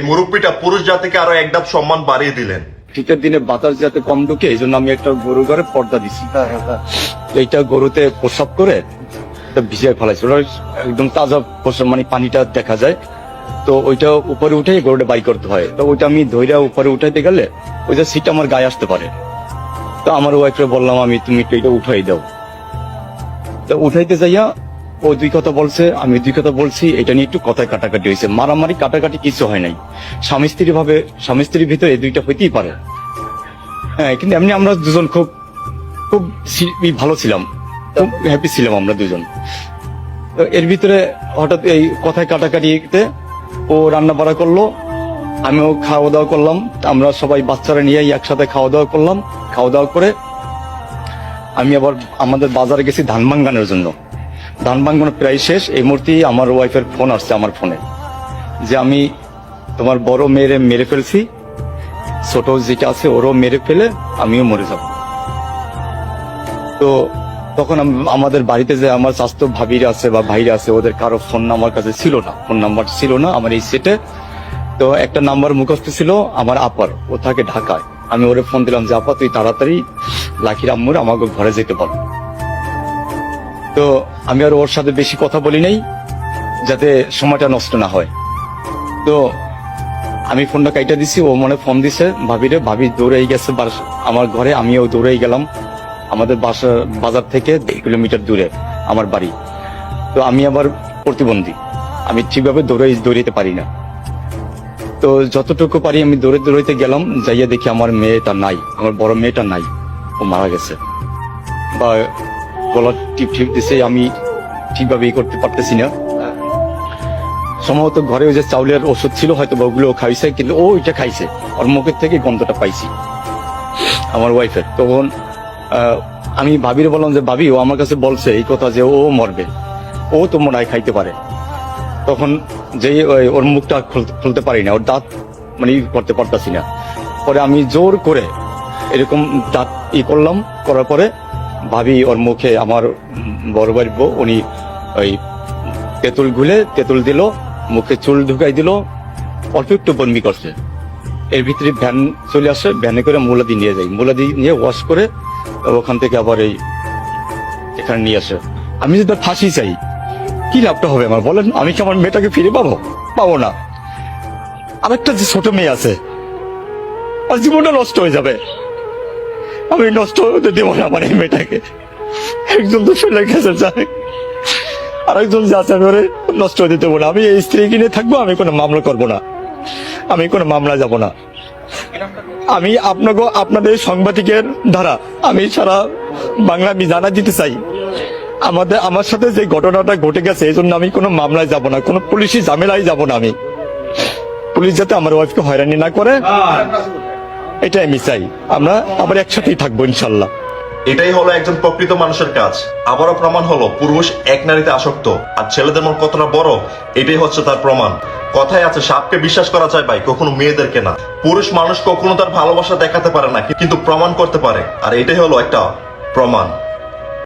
মুরব্বীটা পুরুষ জাতিকে আরো এক ধাপ সম্মান বাড়িয়ে দিলেন। শীতের দিনে বাতাস যাতে কম ঢুকে এই জন্য আমি একটা গরু ঘরে পর্দা দিছি। এইটা গরুতে প্রসাব করে ভিজিয়ে ফেলাইছে, ওরা একদম তাজা প্রসাব, মানে পানিটা দেখা যায়। তো ওইটা উপরে উঠে গরুটা বাই করতে হয়। তো ওইটা আমি ধৈর্য উপরে উঠাইতে গেলে ওইটা সিট আমার গায়ে আসতে পারে। তো আমার ওয়াইফকে বললাম তুমি একটু এটা উঠাই দাও। তো উঠাইতে যাইয়া ও দুই কথা বলছে, আমি দুই কথা বলছি, এটা নিয়ে একটু কথায় কাটাকাটি হয়েছে। মারামারি কাটাকাটি কিছু হয় নাই। স্বামী স্ত্রীর ভিতরে এই দুইটা হইতেই পারে। হ্যাঁ, কিন্তু এমনি আমরা দুজন খুব খুব ভালো ছিলাম, খুব হ্যাপি ছিলাম আমরা দুজন। তো এর ভিতরে হঠাৎ এই কথায় কাটাকাটিতে ও রান্না বাড়া করলো, আমিও খাওয়া দাওয়া করলাম। আমরা সবাই বাচ্চারা নিয়ে একসাথে খাওয়া দাওয়া করলাম। খাওয়া দাওয়া করে আমি আবার আমাদের বাজারে গেছি ধান ভাঙ্গানোর জন্য। ধান ভাঙ্গানো প্রায় শেষ। এই মুহূর্তে আমার ওয়াইফের ফোন আসছে আমার ফোনে যে আমি তোমার বড় মেয়েরে মেরে ফেলছি, ছোট যেটা আছে ওরও মেরে ফেলে আমিও মরে যাব। তো তখন আমাদের বাড়িতে যে আমার স্বাস্থ্য ভাবিরা আছে বা ভাইরা আছে, ওদের কারো ফোন আমার কাছে ছিল না, ফোন নাম্বার ছিল না আমার এই সেটে। তো একটা নাম্বার মুখস্থ ছিল আমার আপার, ও থাকে ঢাকায়। আমি ওরে ফোন দিলাম যে আপা তুই তাড়াতাড়ি লাকির আম্মুর আমাকে ঘরে যেতে বল। তো আমি আর ওর সাথে বেশি কথা বলি নাই যাতে সময়টা নষ্ট না হয়। তো আমি ফোনটা কাইটা দিছি, ও মনে ফোন দিছে ভাবিরে, ভাবি দৌড়ে গেছে আমার ঘরে, আমিও দৌড়ে গেলাম। আমাদের বাজার থেকে 2 কিলোমিটার দূরে আমার বাড়ি। তো আমি আবার প্রতিবন্ধী, আমি ঠিকভাবে দৌড়াইতে পারি না। তো যতটুকু পারি আমি দৌড়াইতে গেলাম, যাইয়া দেখি আমার মেয়েটা নাই, আমার বড় মেয়েটা নাই, ও মারা গেছে। বা গলা টিপ দিছে, আমি ঠিকভাবে করতে পারতেছি না। সম্ভবত ঘরে ওই যে চাউলের ওষুধ ছিল, হয়তো ওগুলো খাইছে, কিন্তু ও ওইটা খাইছে, ওর মুখের থেকে গন্ধটা পাইছি আমার ওয়াইফের। তখন আমি ভাবিরে বললাম যে ভাবি, ও আমার কাছে বলছে এই কথা যে ও মরবে, ও তো মনে হয় খাইতে পারে। তখন যেই ওর মুখটা খুলতে পারি না, ওর দাঁত মানে করতে পারতাছি না। পরে আমি জোর করে এরকম দাঁত করলাম, করার পরে ভাবি ওর মুখে, আমার বড় ভাইয়ের বউ, উনি ওই তেঁতুল দিল, মুখে চুল ঢুকাই দিল, অল্প একটু বন্দি করছে। এর ভিতরে ভ্যান চলে আসে, ভ্যানে করে মুলাদি নিয়ে যাই, মুলাদি নিয়ে ওয়াশ করে ওখান থেকে আবার এখানে নিয়ে আসে। আমি যদি ফাঁসি চাই, কি লাভটা হবে আমার বলেন? আমি কি আমার মেয়েটাকে ফিরে পাবো না। আরেকটা যে ছোট মেয়ে আছে, আর জীবনটা নষ্ট হয়ে যাবে। আমি নষ্ট হতে দেবো না আমার এই মেয়েটাকে। একজন তো ফেলে গেছে যায়, আরেকজন যাচ্ছে, আমি ওরে নষ্ট হতে দেবো না। আমি এই স্ত্রী কিনে থাকবো, আমি কোনো মামলা করবো না, আমি কোনো মামলা যাব না। আমি আপনাদের সাংবাদিকের দ্বারা আমি সারা বাংলা আমি জানা দিতে চাই, আমার সাথে যে ঘটনাটা ঘটে গেছে, এই জন্য আমি কোনো মামলায় যাব না, কোনো পুলিশি ঝামেলায় যাব না। আমি পুলিশ যাতে আমার ওয়াইফকে হয়রানি না করে, এটাই আমি চাই। আমরা আবার একসাথেই থাকবো ইনশাল্লাহ। এটাই হলো একজন প্রকৃত মানুষের কাজ। আবারও প্রমাণ হলো পুরুষ এক নারীতে আসক্ত, আর ছেলেদের মন কতটা বড়, এটাই হচ্ছে তার প্রমাণ। কথায় আছে, সাপকে বিশ্বাস করা যায় ভাই, কখনো মেয়েদেরকে না। পুরুষ মানুষ কখনো তার ভালোবাসা দেখাতে পারে না, কিন্তু প্রমাণ করতে পারে, আর এটাই হলো একটা প্রমাণ।